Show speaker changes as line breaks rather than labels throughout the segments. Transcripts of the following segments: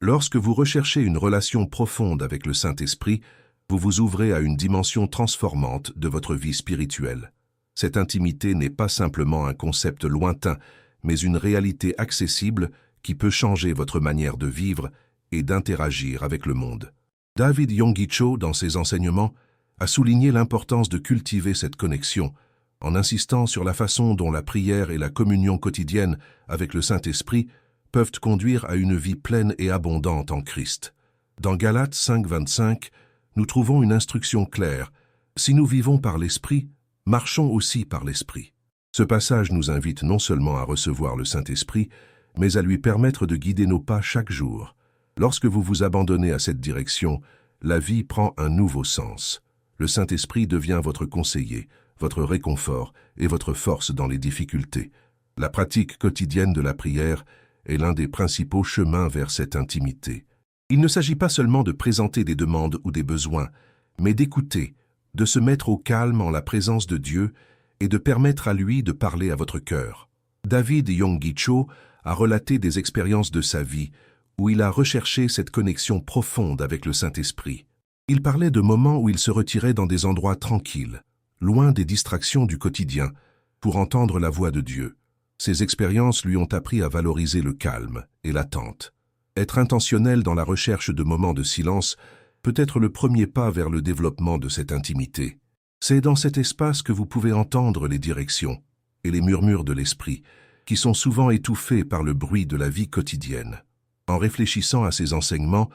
Lorsque vous recherchez une relation profonde avec le Saint-Esprit, vous vous ouvrez à une dimension transformante de votre vie spirituelle. Cette intimité n'est pas simplement un concept lointain, mais une réalité accessible qui peut changer votre manière de vivre et d'interagir avec le monde. David Yonggi Cho, dans ses enseignements, a souligné l'importance de cultiver cette connexion, en insistant sur la façon dont la prière et la communion quotidienne avec le Saint-Esprit peuvent conduire à une vie pleine et abondante en Christ. Dans Galates 5:25, nous trouvons une instruction claire. Si nous vivons par l'Esprit, marchons aussi par l'Esprit. Ce passage nous invite non seulement à recevoir le Saint-Esprit, mais à lui permettre de guider nos pas chaque jour. Lorsque vous vous abandonnez à cette direction, la vie prend un nouveau sens. Le Saint-Esprit devient votre conseiller, votre réconfort et votre force dans les difficultés. La pratique quotidienne de la prière est l'un des principaux chemins vers cette intimité. Il ne s'agit pas seulement de présenter des demandes ou des besoins, mais d'écouter, de se mettre au calme en la présence de Dieu et de permettre à lui de parler à votre cœur. David Yonggi Cho a relaté des expériences de sa vie où il a recherché cette connexion profonde avec le Saint-Esprit. Il parlait de moments où il se retirait dans des endroits tranquilles, loin des distractions du quotidien, pour entendre la voix de Dieu. Ces expériences lui ont appris à valoriser le calme et l'attente. Être intentionnel dans la recherche de moments de silence peut être le premier pas vers le développement de cette intimité. C'est dans cet espace que vous pouvez entendre les directions et les murmures de l'esprit, qui sont souvent étouffés par le bruit de la vie quotidienne. En réfléchissant à ces enseignements,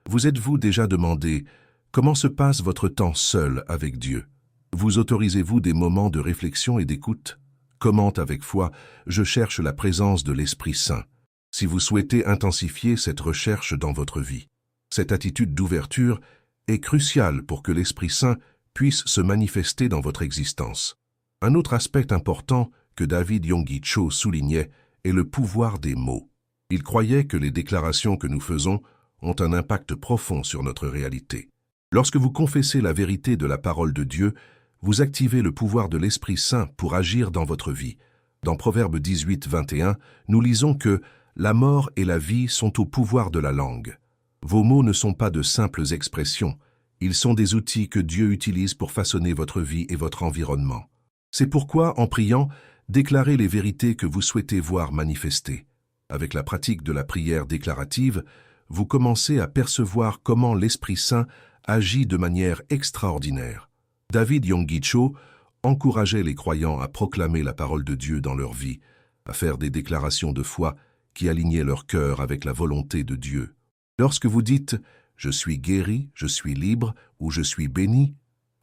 vous êtes-vous déjà demandé comment se passe votre temps seul avec Dieu? Vous autorisez-vous des moments de réflexion et d'écoute? Comment, avec foi, je cherche la présence de l'Esprit Saint? Si vous souhaitez intensifier cette recherche dans votre vie, cette attitude d'ouverture est cruciale pour que l'Esprit Saint puisse se manifester dans votre existence. Un autre aspect important que David Yonggi Cho soulignait est le pouvoir des mots. Il croyait que les déclarations que nous faisons ont un impact profond sur notre réalité. Lorsque vous confessez la vérité de la parole de Dieu, vous activez le pouvoir de l'Esprit Saint pour agir dans votre vie. Dans Proverbe 18:21, nous lisons que « La mort et la vie sont au pouvoir de la langue ». Vos mots ne sont pas de simples expressions, ils sont des outils que Dieu utilise pour façonner votre vie et votre environnement. C'est pourquoi, en priant, déclarez les vérités que vous souhaitez voir manifestées. Avec la pratique de la prière déclarative, vous commencez à percevoir comment l'Esprit Saint agit de manière extraordinaire. David Yonggi Cho encourageait les croyants à proclamer la parole de Dieu dans leur vie, à faire des déclarations de foi qui alignaient leur cœur avec la volonté de Dieu. Lorsque vous dites « Je suis guéri, je suis libre » ou « Je suis béni »,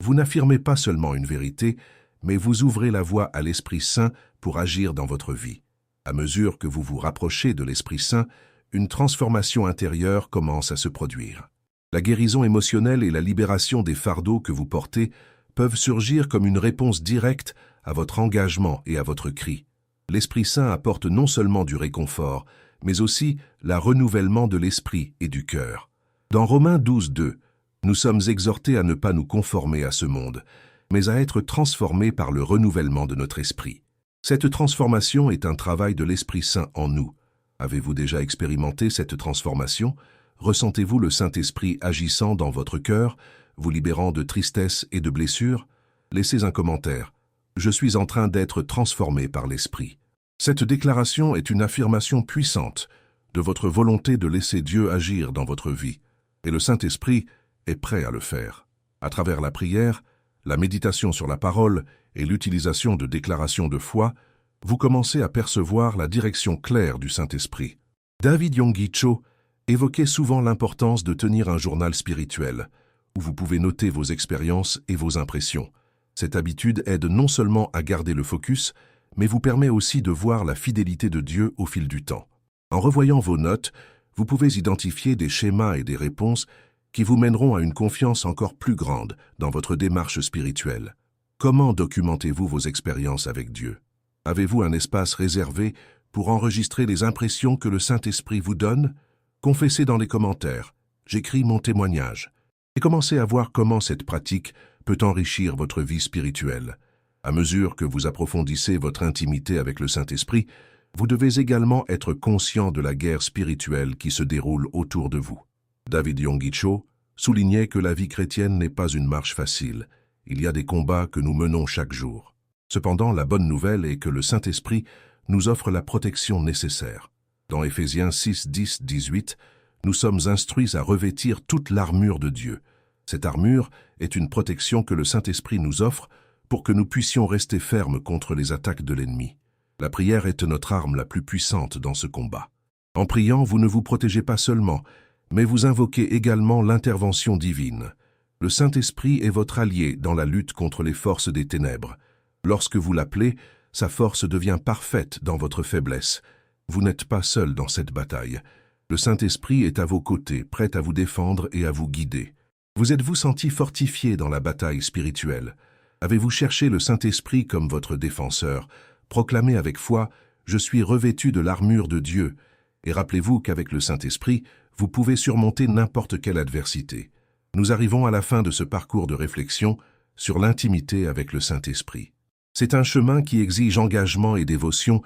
vous n'affirmez pas seulement une vérité, mais vous ouvrez la voie à l'Esprit Saint pour agir dans votre vie. À mesure que vous vous rapprochez de l'Esprit Saint, une transformation intérieure commence à se produire. La guérison émotionnelle et la libération des fardeaux que vous portez peuvent surgir comme une réponse directe à votre engagement et à votre cri. L'Esprit Saint apporte non seulement du réconfort, mais aussi le renouvellement de l'esprit et du cœur. Dans Romains 12:2, nous sommes exhortés à ne pas nous conformer à ce monde, mais à être transformés par le renouvellement de notre esprit. Cette transformation est un travail de l'Esprit Saint en nous. Avez-vous déjà expérimenté cette transformation? Ressentez-vous le Saint-Esprit agissant dans votre cœur, vous libérant de tristesse et de blessures? Laissez un commentaire. Je suis en train d'être transformé par l'Esprit. Cette déclaration est une affirmation puissante de votre volonté de laisser Dieu agir dans votre vie, et le Saint-Esprit est prêt à le faire. À travers la prière, la méditation sur la parole et l'utilisation de déclarations de foi, vous commencez à percevoir la direction claire du Saint-Esprit. David Yonggi Cho évoquait souvent l'importance de tenir un journal spirituel, où vous pouvez noter vos expériences et vos impressions. Cette habitude aide non seulement à garder le focus, mais vous permet aussi de voir la fidélité de Dieu au fil du temps. En revoyant vos notes, vous pouvez identifier des schémas et des réponses qui vous mèneront à une confiance encore plus grande dans votre démarche spirituelle. Comment documentez-vous vos expériences avec Dieu? Avez-vous un espace réservé pour enregistrer les impressions que le Saint-Esprit vous donne? Confessez dans les commentaires. J'écris mon témoignage. Et commencez à voir comment cette pratique peut enrichir votre vie spirituelle. À mesure que vous approfondissez votre intimité avec le Saint-Esprit, vous devez également être conscient de la guerre spirituelle qui se déroule autour de vous. David Yonggi Cho soulignait que la vie chrétienne n'est pas une marche facile. Il y a des combats que nous menons chaque jour. Cependant, la bonne nouvelle est que le Saint-Esprit nous offre la protection nécessaire. Dans Éphésiens 6, 10, 18, nous sommes instruits à revêtir toute l'armure de Dieu. Cette armure est une protection que le Saint-Esprit nous offre pour que nous puissions rester fermes contre les attaques de l'ennemi. La prière est notre arme la plus puissante dans ce combat. En priant, vous ne vous protégez pas seulement, mais vous invoquez également l'intervention divine. Le Saint-Esprit est votre allié dans la lutte contre les forces des ténèbres. Lorsque vous l'appelez, sa force devient parfaite dans votre faiblesse. Vous n'êtes pas seul dans cette bataille. Le Saint-Esprit est à vos côtés, prêt à vous défendre et à vous guider. Vous êtes-vous senti fortifié dans la bataille spirituelle? Avez-vous cherché le Saint-Esprit comme votre défenseur? Proclamez avec foi « Je suis revêtu de l'armure de Dieu » et rappelez-vous qu'avec le Saint-Esprit, vous pouvez surmonter n'importe quelle adversité. Nous arrivons à la fin de ce parcours de réflexion sur l'intimité avec le Saint-Esprit. C'est un chemin qui exige engagement et dévotion,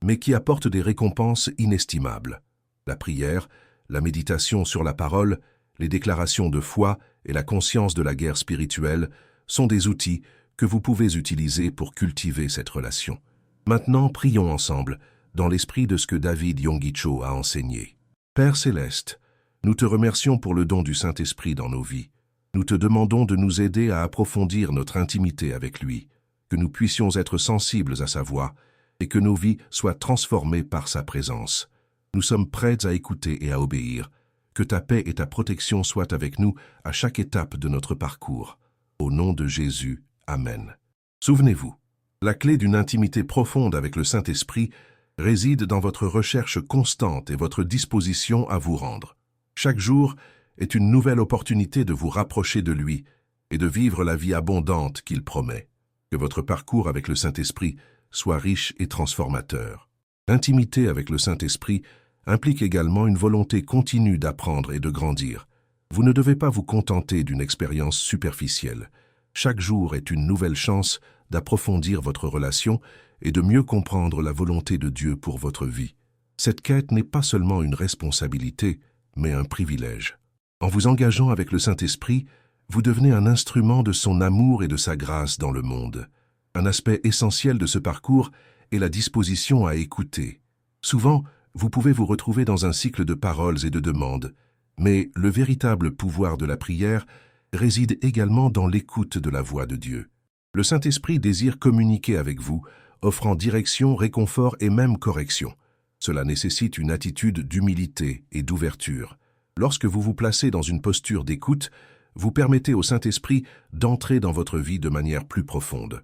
mais qui apporte des récompenses inestimables. La prière, la méditation sur la parole, les déclarations de foi et la conscience de la guerre spirituelle sont des outils que vous pouvez utiliser pour cultiver cette relation. Maintenant, prions ensemble, dans l'esprit de ce que David Yonggi Cho a enseigné. Père Céleste, nous te remercions pour le don du Saint-Esprit dans nos vies. Nous te demandons de nous aider à approfondir notre intimité avec lui, que nous puissions être sensibles à sa voix et que nos vies soient transformées par sa présence. Nous sommes prêts à écouter et à obéir. Que ta paix et ta protection soient avec nous à chaque étape de notre parcours. Au nom de Jésus, Amen. Souvenez-vous, la clé d'une intimité profonde avec le Saint-Esprit réside dans votre recherche constante et votre disposition à vous rendre. Chaque jour est une nouvelle opportunité de vous rapprocher de lui et de vivre la vie abondante qu'il promet. Que votre parcours avec le Saint-Esprit soit riche et transformateur. L'intimité avec le Saint-Esprit implique également une volonté continue d'apprendre et de grandir. Vous ne devez pas vous contenter d'une expérience superficielle. Chaque jour est une nouvelle chance d'approfondir votre relation et de mieux comprendre la volonté de Dieu pour votre vie. Cette quête n'est pas seulement une responsabilité, mais un privilège. En vous engageant avec le Saint-Esprit, vous devenez un instrument de son amour et de sa grâce dans le monde. Un aspect essentiel de ce parcours est la disposition à écouter. Souvent, vous pouvez vous retrouver dans un cycle de paroles et de demandes, mais le véritable pouvoir de la prière réside également dans l'écoute de la voix de Dieu. Le Saint-Esprit désire communiquer avec vous, offrant direction, réconfort et même correction. Cela nécessite une attitude d'humilité et d'ouverture. Lorsque vous vous placez dans une posture d'écoute, vous permettez au Saint-Esprit d'entrer dans votre vie de manière plus profonde.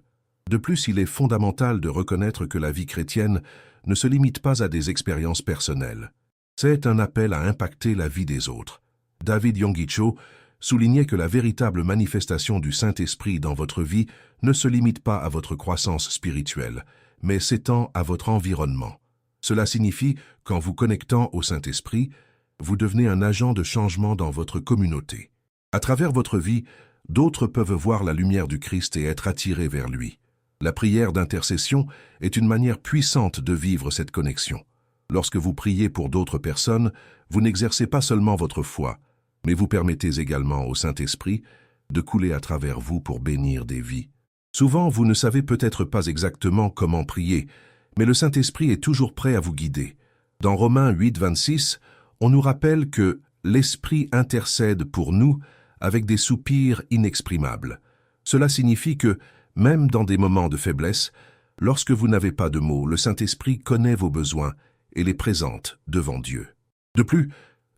De plus, il est fondamental de reconnaître que la vie chrétienne ne se limite pas à des expériences personnelles. C'est un appel à impacter la vie des autres. David Yonggi Cho soulignait que la véritable manifestation du Saint-Esprit dans votre vie ne se limite pas à votre croissance spirituelle, mais s'étend à votre environnement. Cela signifie qu'en vous connectant au Saint-Esprit, vous devenez un agent de changement dans votre communauté. À travers votre vie, d'autres peuvent voir la lumière du Christ et être attirés vers lui. La prière d'intercession est une manière puissante de vivre cette connexion. Lorsque vous priez pour d'autres personnes, vous n'exercez pas seulement votre foi, mais vous permettez également au Saint-Esprit de couler à travers vous pour bénir des vies. Souvent, vous ne savez peut-être pas exactement comment prier, mais le Saint-Esprit est toujours prêt à vous guider. Dans Romains 8, 26, on nous rappelle que l'Esprit intercède pour nous avec des soupirs inexprimables. Cela signifie que, même dans des moments de faiblesse, lorsque vous n'avez pas de mots, le Saint-Esprit connaît vos besoins et les présente devant Dieu. De plus,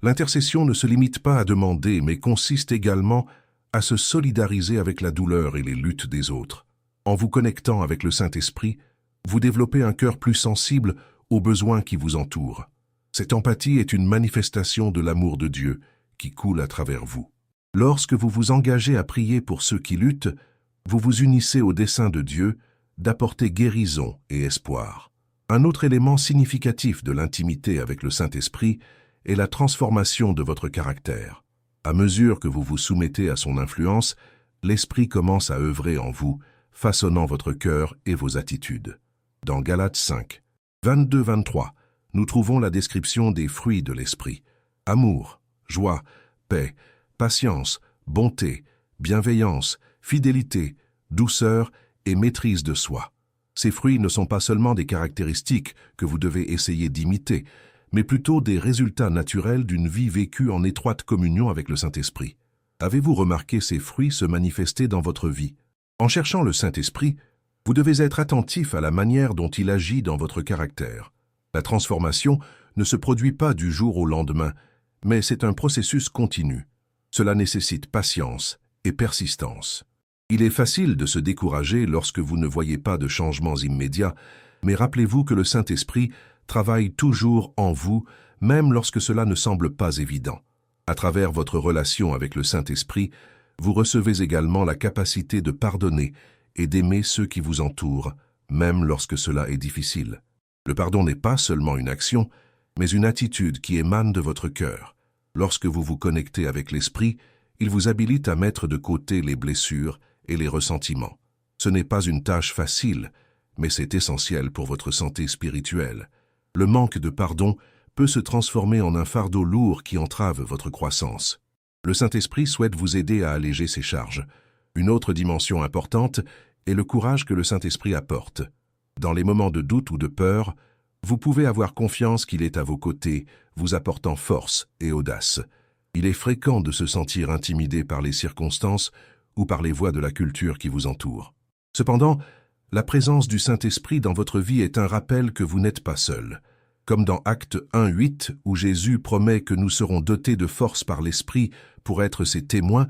l'intercession ne se limite pas à demander, mais consiste également à se solidariser avec la douleur et les luttes des autres. En vous connectant avec le Saint-Esprit, vous développez un cœur plus sensible aux besoins qui vous entourent. Cette empathie est une manifestation de l'amour de Dieu qui coule à travers vous. Lorsque vous vous engagez à prier pour ceux qui luttent, vous vous unissez au dessein de Dieu d'apporter guérison et espoir. Un autre élément significatif de l'intimité avec le Saint-Esprit est la transformation de votre caractère. À mesure que vous vous soumettez à son influence, l'Esprit commence à œuvrer en vous, façonnant votre cœur et vos attitudes. Dans Galates 5, 22-23. Nous trouvons la description des fruits de l'esprit. Amour, joie, paix, patience, bonté, bienveillance, fidélité, douceur et maîtrise de soi. Ces fruits ne sont pas seulement des caractéristiques que vous devez essayer d'imiter, mais plutôt des résultats naturels d'une vie vécue en étroite communion avec le Saint-Esprit. Avez-vous remarqué ces fruits se manifester dans votre vie? En cherchant le Saint-Esprit, vous devez être attentif à la manière dont il agit dans votre caractère. La transformation ne se produit pas du jour au lendemain, mais c'est un processus continu. Cela nécessite patience et persistance. Il est facile de se décourager lorsque vous ne voyez pas de changements immédiats, mais rappelez-vous que le Saint-Esprit travaille toujours en vous, même lorsque cela ne semble pas évident. À travers votre relation avec le Saint-Esprit, vous recevez également la capacité de pardonner et d'aimer ceux qui vous entourent, même lorsque cela est difficile. Le pardon n'est pas seulement une action, mais une attitude qui émane de votre cœur. Lorsque vous vous connectez avec l'Esprit, il vous habilite à mettre de côté les blessures et les ressentiments. Ce n'est pas une tâche facile, mais c'est essentiel pour votre santé spirituelle. Le manque de pardon peut se transformer en un fardeau lourd qui entrave votre croissance. Le Saint-Esprit souhaite vous aider à alléger ces charges. Une autre dimension importante est le courage que le Saint-Esprit apporte. Dans les moments de doute ou de peur, vous pouvez avoir confiance qu'il est à vos côtés, vous apportant force et audace. Il est fréquent de se sentir intimidé par les circonstances ou par les voies de la culture qui vous entoure. Cependant, la présence du Saint-Esprit dans votre vie est un rappel que vous n'êtes pas seul. Comme dans Actes 1:8, où Jésus promet que nous serons dotés de force par l'Esprit pour être ses témoins,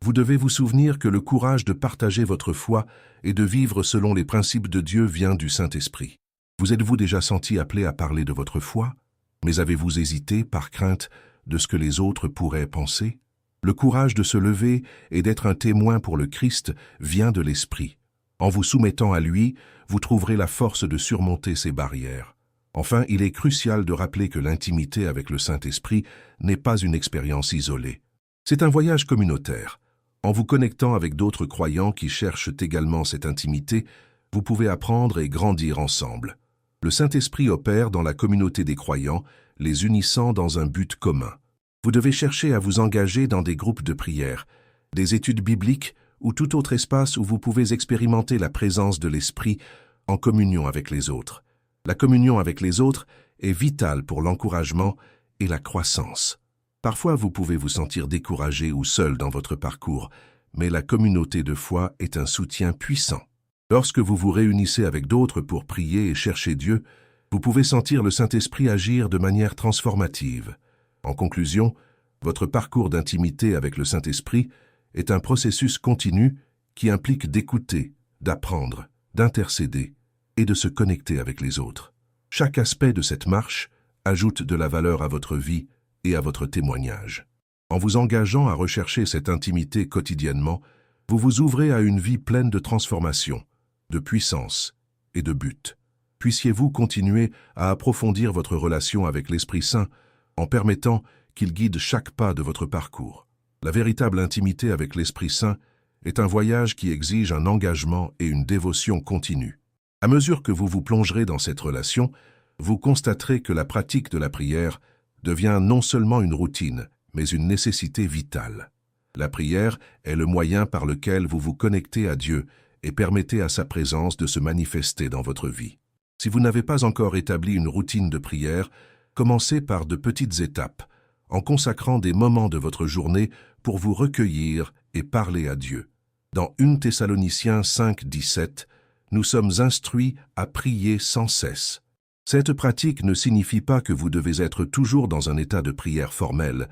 vous devez vous souvenir que le courage de partager votre foi et de vivre selon les principes de Dieu vient du Saint-Esprit. Vous êtes-vous déjà senti appelé à parler de votre foi? Mais avez-vous hésité par crainte de ce que les autres pourraient penser? Le courage de se lever et d'être un témoin pour le Christ vient de l'Esprit. En vous soumettant à lui, vous trouverez la force de surmonter ces barrières. Enfin, il est crucial de rappeler que l'intimité avec le Saint-Esprit n'est pas une expérience isolée. C'est un voyage communautaire. En vous connectant avec d'autres croyants qui cherchent également cette intimité, vous pouvez apprendre et grandir ensemble. Le Saint-Esprit opère dans la communauté des croyants, les unissant dans un but commun. Vous devez chercher à vous engager dans des groupes de prière, des études bibliques ou tout autre espace où vous pouvez expérimenter la présence de l'Esprit en communion avec les autres. La communion avec les autres est vitale pour l'encouragement et la croissance. Parfois, vous pouvez vous sentir découragé ou seul dans votre parcours, mais la communauté de foi est un soutien puissant. Lorsque vous vous réunissez avec d'autres pour prier et chercher Dieu, vous pouvez sentir le Saint-Esprit agir de manière transformative. En conclusion, votre parcours d'intimité avec le Saint-Esprit est un processus continu qui implique d'écouter, d'apprendre, d'intercéder et de se connecter avec les autres. Chaque aspect de cette marche ajoute de la valeur à votre vie et à votre témoignage. En vous engageant à rechercher cette intimité quotidiennement, vous vous ouvrez à une vie pleine de transformation, de puissance et de but. Puissiez-vous continuer à approfondir votre relation avec l'Esprit Saint en permettant qu'il guide chaque pas de votre parcours. La véritable intimité avec l'Esprit Saint est un voyage qui exige un engagement et une dévotion continue. À mesure que vous vous plongerez dans cette relation, vous constaterez que la pratique de la prière devient non seulement une routine, mais une nécessité vitale. La prière est le moyen par lequel vous vous connectez à Dieu et permettez à sa présence de se manifester dans votre vie. Si vous n'avez pas encore établi une routine de prière, commencez par de petites étapes, en consacrant des moments de votre journée pour vous recueillir et parler à Dieu. Dans 1 Thessaloniciens 5:17, nous sommes instruits à prier sans cesse. Cette pratique ne signifie pas que vous devez être toujours dans un état de prière formelle,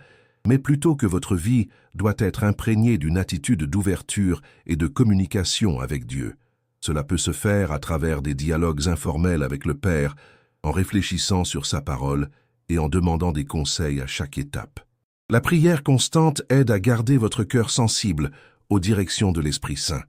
mais plutôt que votre vie doit être imprégnée d'une attitude d'ouverture et de communication avec Dieu. Cela peut se faire à travers des dialogues informels avec le Père, en réfléchissant sur sa parole et en demandant des conseils à chaque étape. La prière constante aide à garder votre cœur sensible aux directions de l'Esprit Saint.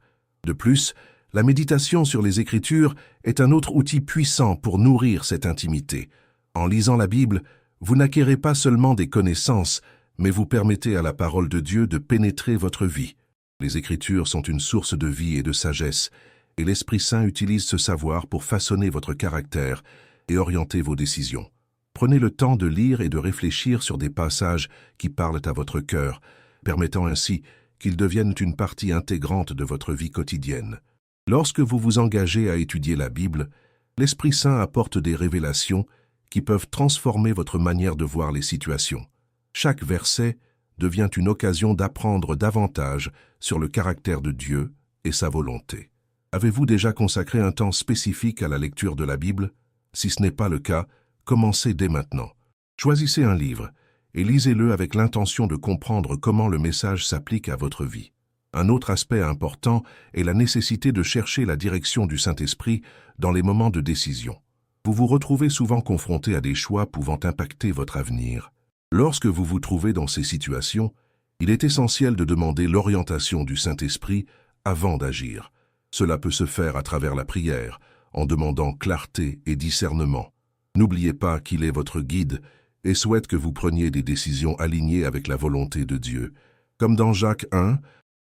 De plus, la méditation sur les Écritures est un autre outil puissant pour nourrir cette intimité. En lisant la Bible, vous n'acquérez pas seulement des connaissances, mais vous permettez à la parole de Dieu de pénétrer votre vie. Les Écritures sont une source de vie et de sagesse, et l'Esprit Saint utilise ce savoir pour façonner votre caractère et orienter vos décisions. Prenez le temps de lire et de réfléchir sur des passages qui parlent à votre cœur, permettant ainsi qu'ils deviennent une partie intégrante de votre vie quotidienne. Lorsque vous vous engagez à étudier la Bible, l'Esprit Saint apporte des révélations qui peuvent transformer votre manière de voir les situations. Chaque verset devient une occasion d'apprendre davantage sur le caractère de Dieu et sa volonté. Avez-vous déjà consacré un temps spécifique à la lecture de la Bible? Si ce n'est pas le cas, commencez dès maintenant. Choisissez un livre et lisez-le avec l'intention de comprendre comment le message s'applique à votre vie. Un autre aspect important est la nécessité de chercher la direction du Saint-Esprit dans les moments de décision. Vous vous retrouvez souvent confronté à des choix pouvant impacter votre avenir. Lorsque vous vous trouvez dans ces situations, il est essentiel de demander l'orientation du Saint-Esprit avant d'agir. Cela peut se faire à travers la prière, en demandant clarté et discernement. N'oubliez pas qu'il est votre guide et souhaite que vous preniez des décisions alignées avec la volonté de Dieu. Comme dans Jacques 1,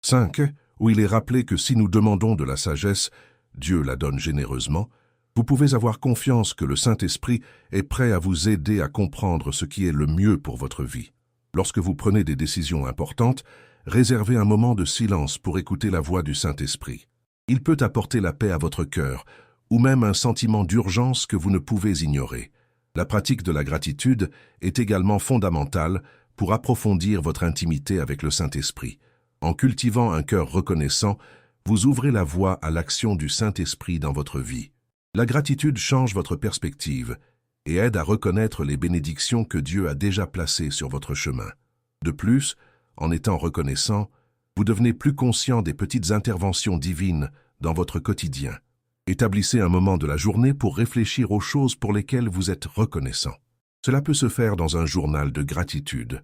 5, où il est rappelé que si nous demandons de la sagesse, Dieu la donne généreusement, vous pouvez avoir confiance que le Saint-Esprit est prêt à vous aider à comprendre ce qui est le mieux pour votre vie. Lorsque vous prenez des décisions importantes, réservez un moment de silence pour écouter la voix du Saint-Esprit. Il peut apporter la paix à votre cœur, ou même un sentiment d'urgence que vous ne pouvez ignorer. La pratique de la gratitude est également fondamentale pour approfondir votre intimité avec le Saint-Esprit. En cultivant un cœur reconnaissant, vous ouvrez la voie à l'action du Saint-Esprit dans votre vie. La gratitude change votre perspective et aide à reconnaître les bénédictions que Dieu a déjà placées sur votre chemin. De plus, en étant reconnaissant, vous devenez plus conscient des petites interventions divines dans votre quotidien. Établissez un moment de la journée pour réfléchir aux choses pour lesquelles vous êtes reconnaissant. Cela peut se faire dans un journal de gratitude,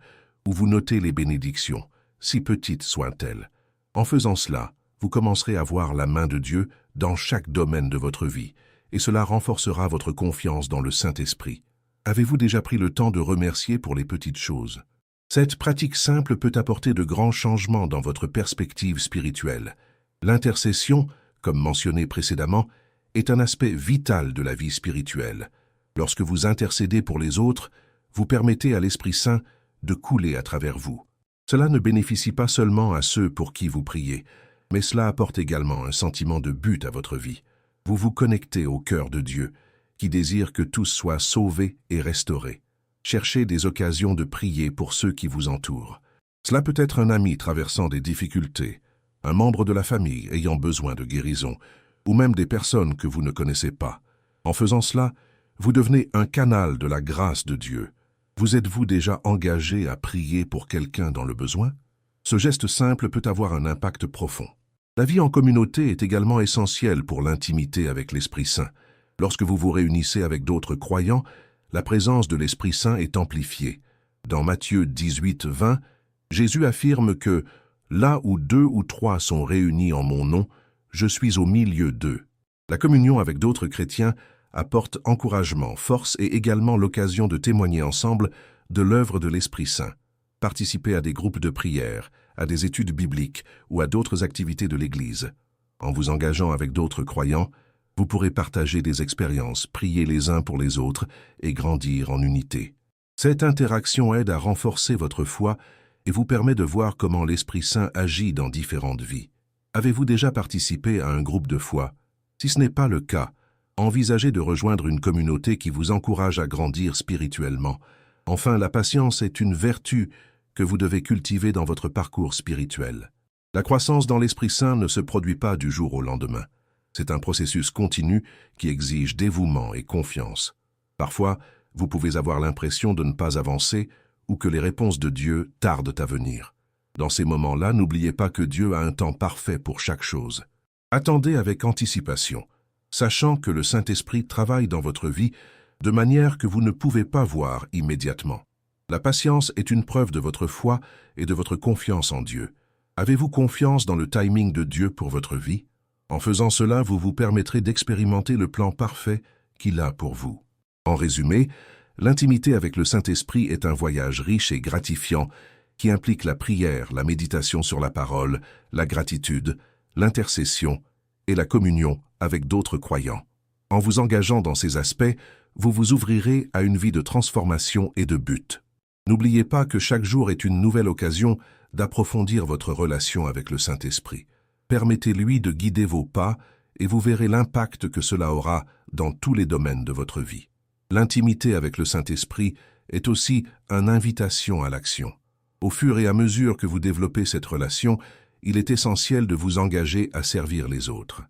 où vous notez les bénédictions, si petites soient-elles. En faisant cela, vous commencerez à voir la main de Dieu dans chaque domaine de votre vie, et cela renforcera votre confiance dans le Saint-Esprit. Avez-vous déjà pris le temps de remercier pour les petites choses? Cette pratique simple peut apporter de grands changements dans votre perspective spirituelle. L'intercession, comme mentionné précédemment, est un aspect vital de la vie spirituelle. Lorsque vous intercédez pour les autres, vous permettez à l'Esprit Saint de couler à travers vous. Cela ne bénéficie pas seulement à ceux pour qui vous priez, mais cela apporte également un sentiment de but à votre vie. Vous vous connectez au cœur de Dieu, qui désire que tous soient sauvés et restaurés. Cherchez des occasions de prier pour ceux qui vous entourent. Cela peut être un ami traversant des difficultés, un membre de la famille ayant besoin de guérison, ou même des personnes que vous ne connaissez pas. En faisant cela, vous devenez un canal de la grâce de Dieu. Vous êtes-vous déjà engagé à prier pour quelqu'un dans le besoin? Ce geste simple peut avoir un impact profond. La vie en communauté est également essentielle pour l'intimité avec l'Esprit Saint. Lorsque vous vous réunissez avec d'autres croyants, la présence de l'Esprit Saint est amplifiée. Dans Matthieu 18, 20, Jésus affirme que « Là où 2 ou 3 sont réunis en mon nom, je suis au milieu d'eux ». La communion avec d'autres chrétiens apporte encouragement, force et également l'occasion de témoigner ensemble de l'œuvre de l'Esprit Saint. Participez à des groupes de prière, à des études bibliques ou à d'autres activités de l'Église. En vous engageant avec d'autres croyants, vous pourrez partager des expériences, prier les uns pour les autres et grandir en unité. Cette interaction aide à renforcer votre foi et vous permet de voir comment l'Esprit Saint agit dans différentes vies. Avez-vous déjà participé à un groupe de foi? Si ce n'est pas le cas, envisagez de rejoindre une communauté qui vous encourage à grandir spirituellement. Enfin, la patience est une vertu que vous devez cultiver dans votre parcours spirituel. La croissance dans l'Esprit Saint ne se produit pas du jour au lendemain. C'est un processus continu qui exige dévouement et confiance. Parfois, vous pouvez avoir l'impression de ne pas avancer ou que les réponses de Dieu tardent à venir. Dans ces moments-là, n'oubliez pas que Dieu a un temps parfait pour chaque chose. Attendez avec anticipation, sachant que le Saint-Esprit travaille dans votre vie de manière que vous ne pouvez pas voir immédiatement. La patience est une preuve de votre foi et de votre confiance en Dieu. Avez-vous confiance dans le timing de Dieu pour votre vie? En faisant cela, vous vous permettrez d'expérimenter le plan parfait qu'il a pour vous. En résumé, l'intimité avec le Saint-Esprit est un voyage riche et gratifiant qui implique la prière, la méditation sur la parole, la gratitude, l'intercession et la communion avec d'autres croyants. En vous engageant dans ces aspects, vous vous ouvrirez à une vie de transformation et de but. N'oubliez pas que chaque jour est une nouvelle occasion d'approfondir votre relation avec le Saint-Esprit. Permettez-lui de guider vos pas et vous verrez l'impact que cela aura dans tous les domaines de votre vie. L'intimité avec le Saint-Esprit est aussi une invitation à l'action. Au fur et à mesure que vous développez cette relation, il est essentiel de vous engager à servir les autres.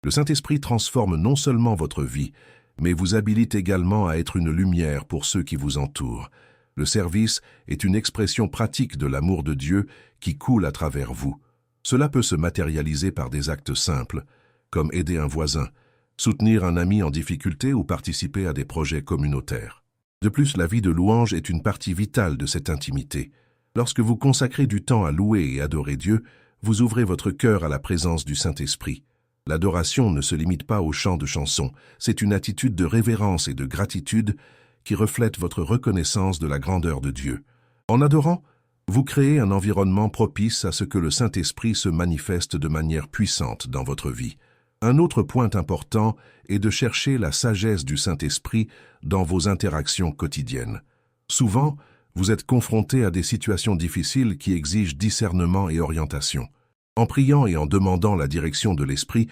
Le Saint-Esprit transforme non seulement votre vie, mais vous habilite également à être une lumière pour ceux qui vous entourent. Le service est une expression pratique de l'amour de Dieu qui coule à travers vous. Cela peut se matérialiser par des actes simples, comme aider un voisin, soutenir un ami en difficulté ou participer à des projets communautaires. De plus, la vie de louange est une partie vitale de cette intimité. Lorsque vous consacrez du temps à louer et adorer Dieu, vous ouvrez votre cœur à la présence du Saint-Esprit. L'adoration ne se limite pas au chant de chansons, c'est une attitude de révérence et de gratitude qui reflète votre reconnaissance de la grandeur de Dieu. En adorant, vous créez un environnement propice à ce que le Saint-Esprit se manifeste de manière puissante dans votre vie. Un autre point important est de chercher la sagesse du Saint-Esprit dans vos interactions quotidiennes. Souvent, vous êtes confronté à des situations difficiles qui exigent discernement et orientation. En priant et en demandant la direction de l'Esprit,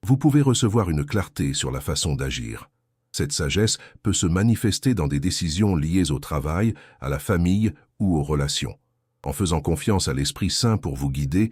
vous pouvez recevoir une clarté sur la façon d'agir. Cette sagesse peut se manifester dans des décisions liées au travail, à la famille ou aux relations. En faisant confiance à l'Esprit Saint pour vous guider,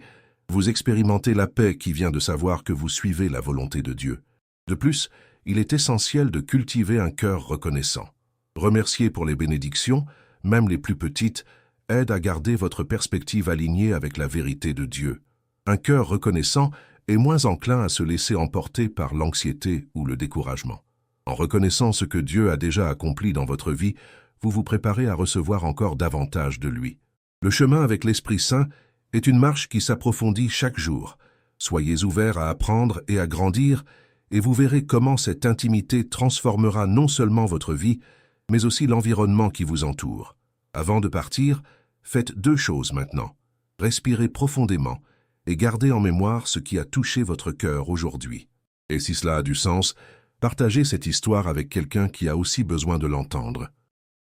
vous expérimentez la paix qui vient de savoir que vous suivez la volonté de Dieu. De plus, il est essentiel de cultiver un cœur reconnaissant. Remercier pour les bénédictions, même les plus petites, aide à garder votre perspective alignée avec la vérité de Dieu. Un cœur reconnaissant est moins enclin à se laisser emporter par l'anxiété ou le découragement. En reconnaissant ce que Dieu a déjà accompli dans votre vie, vous vous préparez à recevoir encore davantage de lui. Le chemin avec l'Esprit Saint est une marche qui s'approfondit chaque jour. Soyez ouverts à apprendre et à grandir, et vous verrez comment cette intimité transformera non seulement votre vie, mais aussi l'environnement qui vous entoure. Avant de partir, faites 2 choses maintenant. Respirez profondément et gardez en mémoire ce qui a touché votre cœur aujourd'hui. Et si cela a du sens, partagez cette histoire avec quelqu'un qui a aussi besoin de l'entendre.